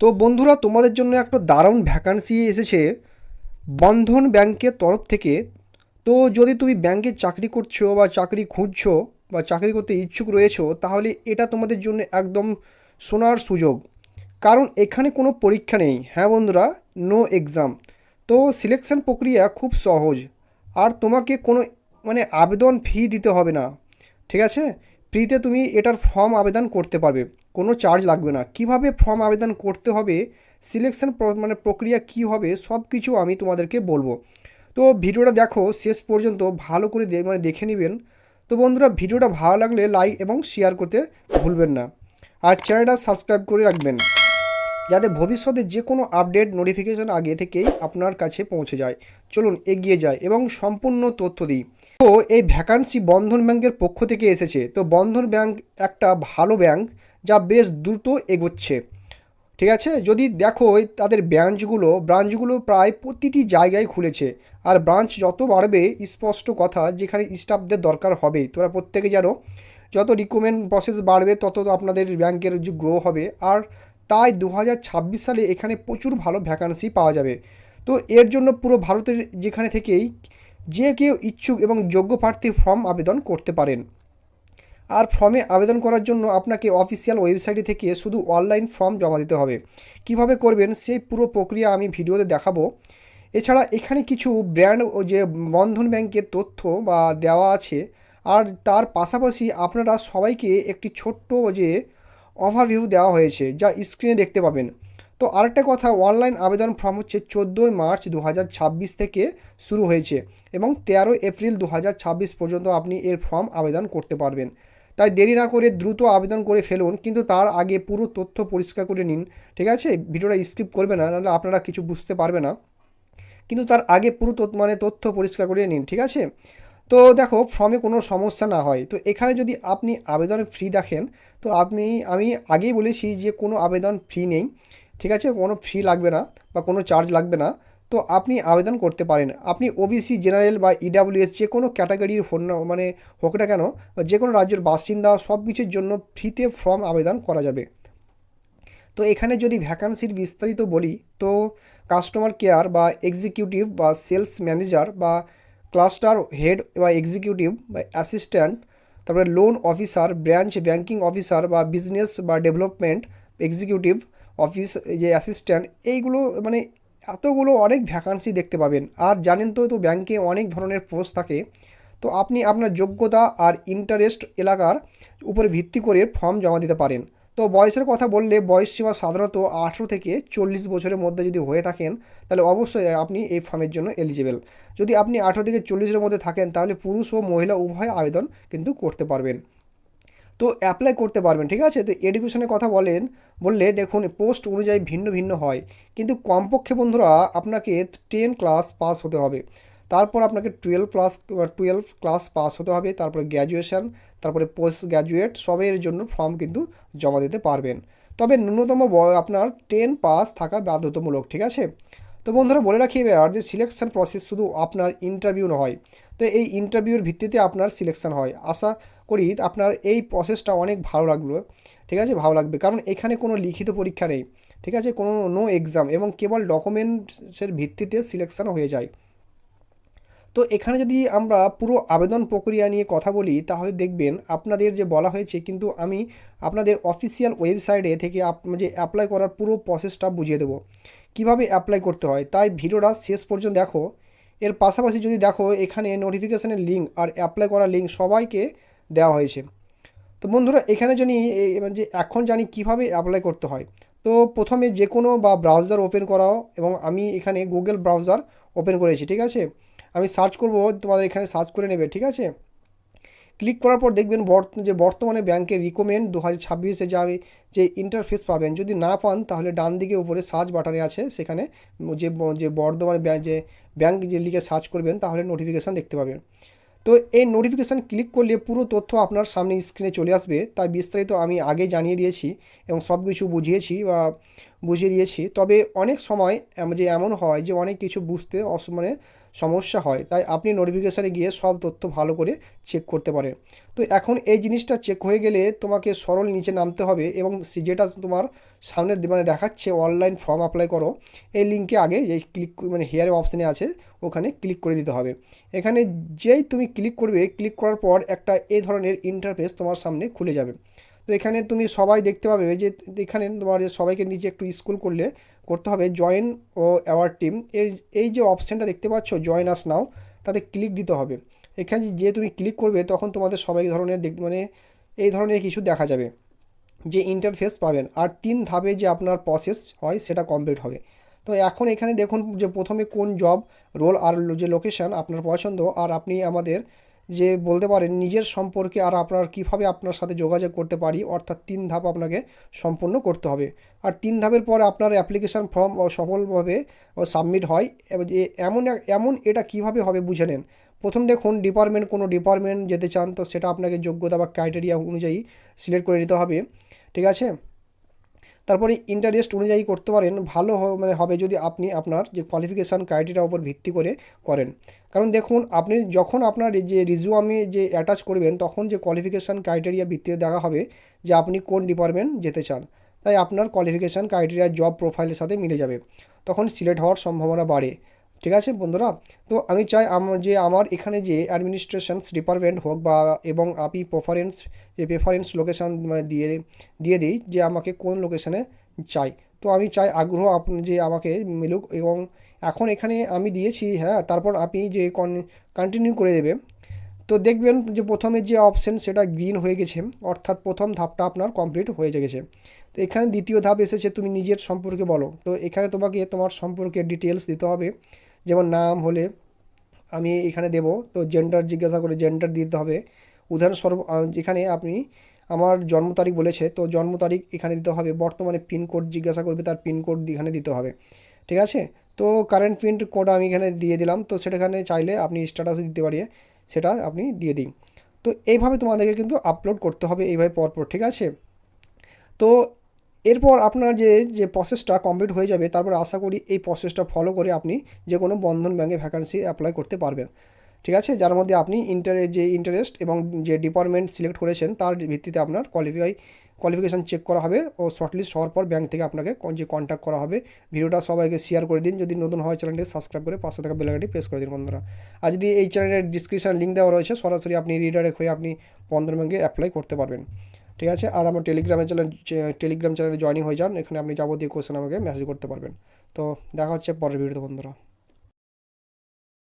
তো বন্ধুরা, তোমাদের জন্য একটা দারুণ ভ্যাকান্সি এসেছে বন্ধন ব্যাংকের তরফ থেকে। তো যদি তুমি ব্যাংকে চাকরি করছো বা চাকরি খুঁজছো বা চাকরি করতে ইচ্ছুক রয়েছো, তাহলে এটা তোমাদের জন্য একদম সোনার সুযোগ। কারণ এখানে কোনো পরীক্ষা নেই। হ্যাঁ বন্ধুরা, নো এক্সাম। তো সিলেকশন প্রক্রিয়া খুব সহজ। আর তোমাকে কোনো আবেদন ফি দিতে হবে না। ঠিক আছে? ফ্রিতে তুমি এটার ফর্ম আবেদন করতে পারবে। কোনো চার্জ লাগবে না। কিভাবে ফর্ম আবেদন করতে হবে, সিলেকশন প্রক্রিয়া কী হবে, সব কিছু আমি তোমাদেরকে বলবো। তো ভিডিওটা দেখো শেষ পর্যন্ত, ভালো করে দেখে নেবেন। তো বন্ধুরা, ভিডিওটা ভালো লাগলে লাইক এবং শেয়ার করতে ভুলবেন না। আর চ্যানেলটা সাবস্ক্রাইব করে রাখবেন, যাতে ভবিষ্যতে যে কোনো আপডেট নোটিফিকেশন আগে থেকেই আপনার কাছে পৌঁছে যায়। চলুন এগিয়ে যায় এবং সম্পূর্ণ তথ্য দিই। তো এই ভ্যাকান্সি বন্ধন ব্যাংকের পক্ষ থেকে এসেছে। তো বন্ধন ব্যাংক একটা ভালো ব্যাংক, যা বেশ দ্রুত এগোচ্ছে। ঠিক আছে? যদি দেখো তাদের ব্রাঞ্চগুলো প্রায় প্রতিটি জায়গায় খুলেছে। আর ব্রাঞ্চ যত বাড়বে, স্পষ্ট কথা, যেখানে স্টাফদের দরকার হবে, তোরা প্রত্যেকে জানো, যত রিক্রুটমেন্ট প্রসেস বাড়বে তত তো আপনাদের ব্যাংকের যে গ্রো হবে। আর তাই 2026 সালে এখানে প্রচুর ভালো ভ্যাকান্সি পাওয়া যাবে। তো এর জন্য পুরো ভারতের যেখানে থেকেই যে কেউ ইচ্ছুক এবং যোগ্য প্রার্থী ফর্ম আবেদন করতে পারেন। আর ফর্মে আবেদন করার জন্য আপনাকে অফিসিয়াল ওয়েবসাইটে থেকে শুধু অনলাইন ফর্ম জমা দিতে হবে। কিভাবে করবেন সেই পুরো প্রক্রিয়া আমি ভিডিওতে দেখাবো। এছাড়া এখানে কিছু ব্র্যান্ড ও যে বন্ধন ব্যাংকের তথ্য বা দেওয়া আছে। আর তার পাশাপাশি আপনারা সবাইকে একটি ছোট্ট যে ওভারভিউ দেওয়া হয়েছে, যা স্ক্রিনে দেখতে পাবেন। তো আরেকটা কথা, অনলাইন আবেদন ফর্ম হচ্ছে 14 মার্চ 2026 থেকে শুরু হয়েছে এবং 13 এপ্রিল 2026 পর্যন্ত আপনি এর ফর্ম আবেদন করতে পারবেন। তাই দেরি না করে দ্রুত আবেদন করে ফেলুন, কিন্তু তার আগে পুরো তথ্য পরিষ্কার করে নিন। ঠিক আছে? ভিডিওটা স্কিপ করবে না, নাহলে আপনারা কিছু বুঝতে পারবে না। কিন্তু তার আগে পুরো তথ্য পরিষ্কার করে নিন। ঠিক আছে? তো দেখো, ফর্মে কোনো সমস্যা না হয়, তো এখানে যদি আপনি আবেদনের ফি দেখেন, তো আমি আগেই বলেছি যে কোনো আবেদন ফি নেই। ঠিক আছে? কোনো ফি লাগবে না বা কোনো চার্জ লাগবে না। তো আপনি আবেদন করতে পারেন। আপনি ওবিসি, জেনারেল বা ইডাব্লিউএস যে কোনো ক্যাটাগরির হন না হোক না কেন, বা যে কোনো রাজ্যের বাসিন্দা, সব কিছুর জন্য ফ্রিতে ফর্ম আবেদন করা যাবে। তো এখানে যদি ভ্যাকান্সির বিস্তারিত বলি, তো কাস্টমার কেয়ার বা এক্সিকিউটিভ বা সেলস ম্যানেজার বা ক্লাস্টার হেড বা এক্সিকিউটিভ বা অ্যাসিস্ট্যান্ট, তারপরে loan officer, branch banking officer বা বিজনেস বা ডেভেলপমেন্ট এক্সিকিউটিভ অফিস, যে অ্যাসিস্ট্যান্ট, এইগুলো এতগুলো অনেক ভ্যাকান্সি দেখতে পাবেন। আর জানেন তো, ব্যাংকে অনেক ধরনের পোস্ট থাকে। তো আপনি আপনার যোগ্যতা আর ইন্টারেস্ট এলাকার উপরে ভিত্তি করে ফর্ম জমা দিতে পারেন। তো বয়সের কথা বললে, বয়স সীমা সাধারণত 18 থেকে 40 বছরের মধ্যে যদি হয়ে থাকেন, তাহলে অবশ্যই আপনি এই ফর্মের জন্য এলিজিবল। যদি আপনি 18 থেকে 40-এর মধ্যে থাকেন, তাহলে পুরুষ ও মহিলা উভয় আবেদন কিন্তু করতে পারবেন। তো অ্যাপ্লাই করতে পারবেন। ঠিক আছে? তো এডুকেশনের কথা বললে দেখুন, পোস্ট অনুযায়ী ভিন্ন ভিন্ন হয়, কিন্তু কমপক্ষে বন্ধুরা আপনাকে 10 ক্লাস পাস হতে হবে। তারপর আপনাকে 12 ক্লাস পাস হতে হবে, তারপরে গ্র্যাজুয়েশন, তারপরে পোস্ট গ্র্যাজুয়েট, সবের জন্য ফর্ম কিন্তু জমা দিতে পারবেন। তবে ন্যূনতম আপনার 10 পাস থাকা বাধ্যতামূলক। ঠিক আছে? তো বন্ধুরা, বলে রাখি এবার যে সিলেকশন প্রসেস শুধু আপনার ইন্টারভিউ নয়। তো এই ইন্টারভিউর ভিত্তিতে আপনার সিলেকশন হয়। আশা করি আপনার এই প্রসেসটা অনেক ভালো লাগলো। ঠিক আছে? ভালো লাগবে, কারণ এখানে কোনো লিখিত পরীক্ষা নেই। ঠিক আছে? কোনো নো এক্সাম, এবং কেবল ডকুমেন্টসের ভিত্তিতে সিলেকশন হয়ে যায়। তো এখানে যদি আমরা পুরো আবেদন প্রক্রিয়া নিয়ে কথা বলি, তাহলে দেখবেন আপনাদের যে বলা হয়েছে, কিন্তু আমি আপনাদের অফিসিয়াল ওয়েবসাইটে থেকে যে অ্যাপ্লাই করার পুরো প্রসেসটা বুঝিয়ে দেবো, কিভাবে অ্যাপ্লাই করতে হয়। তাই ভিডিওটা শেষ পর্যন্ত দেখো। এর পাশাপাশি যদি দেখো, এখানে নোটিফিকেশানের লিঙ্ক আর অ্যাপ্লাই করার লিঙ্ক সবাইকে দেওয়া হয়েছে। তো বন্ধুরা, এখানে যে এখন জানি কিভাবে অ্যাপ্লাই করতে হয়। তো প্রথমে যে কোনো বা ব্রাউজার ওপেন করাও, এবং আমি এখানে গুগল ব্রাউজার ওপেন করেছি। ঠিক আছে? আমি সার্চ করব, তোমাদের এখানে সার্চ করে নেবে। ঠিক আছে? ক্লিক করার পর দেখবেন বর্তমানে ব্যাংকের রিকমেন্ড 2026-এ যে ইন্টারফেস পাবেন। যদি না পান, তাহলে ডান দিকে উপরে সার্চ বাটনে আছে, সেখানে যে যে বর্ধমানে যে ব্যাংক যে লিখে সার্চ করবেন, তাহলে নোটিফিকেশান দেখতে পাবেন। তো এই নোটিফিকেশান ক্লিক করলে পুরো তথ্য আপনার সামনে স্ক্রিনে চলে আসবে। তাই বিস্তারিত আমি আগে জানিয়ে দিয়েছি এবং সব কিছু বুঝিয়েছি বা বুঝিয়ে দিয়েছি। তবে অনেক সময় যে এমন হয় যে অনেক কিছু বুঝতে মানে সমস্যা হয়, তাই আপনি নোটিফিকেশানে গিয়ে সব তথ্য ভালো করে চেক করতে পারেন। তো এখন এই জিনিসটা চেক হয়ে গেলে তোমাকে সরল নিচে নামতে হবে এবং যেটা তোমার সামনে মানে দেখাচ্ছে অনলাইন ফর্ম অ্যাপ্লাই করো, এই লিঙ্কে আগে যে ক্লিক মানে হেয়ারে অপশানে আছে ওখানে ক্লিক করে দিতে হবে। এখানে যেই তুমি ক্লিক করবে, ক্লিক করার পর একটা এই ধরনের ইন্টারফেস তোমার সামনে খুলে যাবে। তো এখানে তুমি সবাই দেখতে পাবে যে এখানে তোমার যে সবাইকে নিচে একটু স্ক্রল করলে করতে হবে জয়েন ও আওয়ার টিম, এই যে অপশানটা দেখতে পাচ্ছ জয়েন আস নাও, তাতে ক্লিক দিতে হবে। এখানে যে তুমি ক্লিক করবে তখন তোমাদের সবাই ধরনের মানে এই ধরনের কিছু দেখা যাবে যে ইন্টারফেস পাবেন, আর 3 ধাপে যে আপনার প্রসেস হয় সেটা কমপ্লিট হবে। তো এখন এখানে দেখুন যে প্রথমে কোন জব রোল আর যে লোকেশান আপনার পছন্দ, আর আপনি আমাদের যে বলতে পারেন নিজের সম্পর্কে আর আপনার কিভাবে আপনার সাথে যোগাযোগ করতে পারি, অর্থাৎ 3 ধাপ আপনাকে সম্পূর্ণ করতে হবে। আর 3 ধাপের পর আপনার অ্যাপ্লিকেশান ফর্ম সফলভাবে সাবমিট হয়। এবার এমন এমন এটা কিভাবে হবে বুঝে নেন। প্রথম দেখুন ডিপার্টমেন্ট, কোনো ডিপার্টমেন্ট যেতে চান তো সেটা আপনাকে যোগ্যতা বা ক্রাইটেরিয়া অনুযায়ী সিলেক্ট করে নিতে হবে, ঠিক আছে। তারপরে ইন্টারেস্ট অনুযায়ী করতে পারেন, ভালো মানে হবে যদি আপনি আপনার যে কোয়ালিফিকেশান ক্রাইটেরিয়ার উপর ভিত্তি করে করেন। কারণ দেখুন আপনি যখন আপনার যে রিজুয়ামে যে অ্যাটাচ করবেন তখন যে কোয়ালিফিকেশান ক্রাইটেরিয়া ভিত্তিতে দেখা হবে যে আপনি কোন ডিপার্টমেন্ট যেতে চান, তাই আপনার কোয়ালিফিকেশান ক্রাইটেরিয়া জব প্রোফাইলের সাথে মিলে যাবে, তখন সিলেক্ট হওয়ার সম্ভাবনা বাড়ে, ঠিক আছে বন্ধুরা। তো আমি চাই যে আমার এখানে যে অ্যাডমিনিস্ট্রেশনস ডিপার্টমেন্ট হোক বা এবং আপনি প্রেফারেন্স লোকেশান দিয়ে দিয়ে দিই যে আমাকে কোন লোকেশানে চাই। তো আমি চাই আগ্রহ আপনি যে আমাকে মিলুক, এবং এখন এখানে আমি দিয়েছি হ্যাঁ, তারপর আপনি যে কন্টিনিউ করে দেবে। তো দেখবেন যে প্রথমে যে অপশান সেটা গ্রিন হয়ে গেছে, অর্থাৎ প্রথম ধাপটা আপনার কমপ্লিট হয়ে গেছে। তো এখানে দ্বিতীয় ধাপ এসেছে তুমি নিজের সম্পর্কে বলো। তো এখানে তোমাকে তোমার সম্পর্কে ডিটেলস দিতে হবে, যেমন নাম হলে আমি এখানে দেব, তো জেন্ডার জিজ্ঞাসা করে জেন্ডার দিতে হবে। উদাহরণস্বরূপ এখানে আপনি আমার জন্ম তারিখ বলেছে তো জন্ম তারিখ এখানে দিতে হবে, বর্তমানে পিনকোড জিজ্ঞাসা করবে তার পিনকোড এখানে দিতে হবে, ঠিক আছে। তো কারেন্ট পিন কোড আমি এখানে দিয়ে দিলাম, তো সেটাখানে চাইলে আপনি স্ট্যাটাসে দিতে পারিয়ে সেটা আপনি দিয়ে দিন। তো এইভাবে তোমাদেরকে কিন্তু আপলোড করতে হবে এইভাবে পরপর, ঠিক আছে। তো এরপর আপনার যে প্রসেসটা কমপ্লিট হয়ে যাবে, তারপর আশা করি এই প্রসেসটা ফলো করে আপনি যে কোনো বন্ধন ব্যাঙ্কে ভ্যাকান্সি অ্যাপ্লাই করতে পারবেন, ঠিক আছে। যার মধ্যে আপনি যে ইন্টারেস্ট এবং যে ডিপার্টমেন্ট সিলেক্ট করেছেন তার ভিত্তিতে আপনার কোয়ালিফিকেশান চেক করা হবে ও শর্টলিস্ট হওয়ার পর ব্যাঙ্ক থেকে আপনাকে যে কন্ট্যাক্ট করা হবে। ভিডিওটা সবাইকে শেয়ার করে দিন, যদি নতুন হয় চ্যানেলটি সাবস্ক্রাইব করে পাশে থাকা বেল আইকনটি প্রেস করে দিন বন্ধুরা। আর যদি এই চ্যানেলের ডিসক্রিপশানে লিঙ্ক দেওয়া রয়েছে, সরাসরি আপনি রিডাইরেক্ট হয়ে আপনি বন্ধন ব্যাঙ্কে অ্যাপ্লাই করতে পারবেন, ঠিক আছে। আর আমার টেলিগ্রাম চ্যানেলে জয়েনিং হয়ে যান, এখানে আপনি যাবতীয় কোয়েশ্চেন আমাকে মেসেজ করতে পারবেন। তো দেখা হচ্ছে পরের ভিডিওতে বন্ধুরা।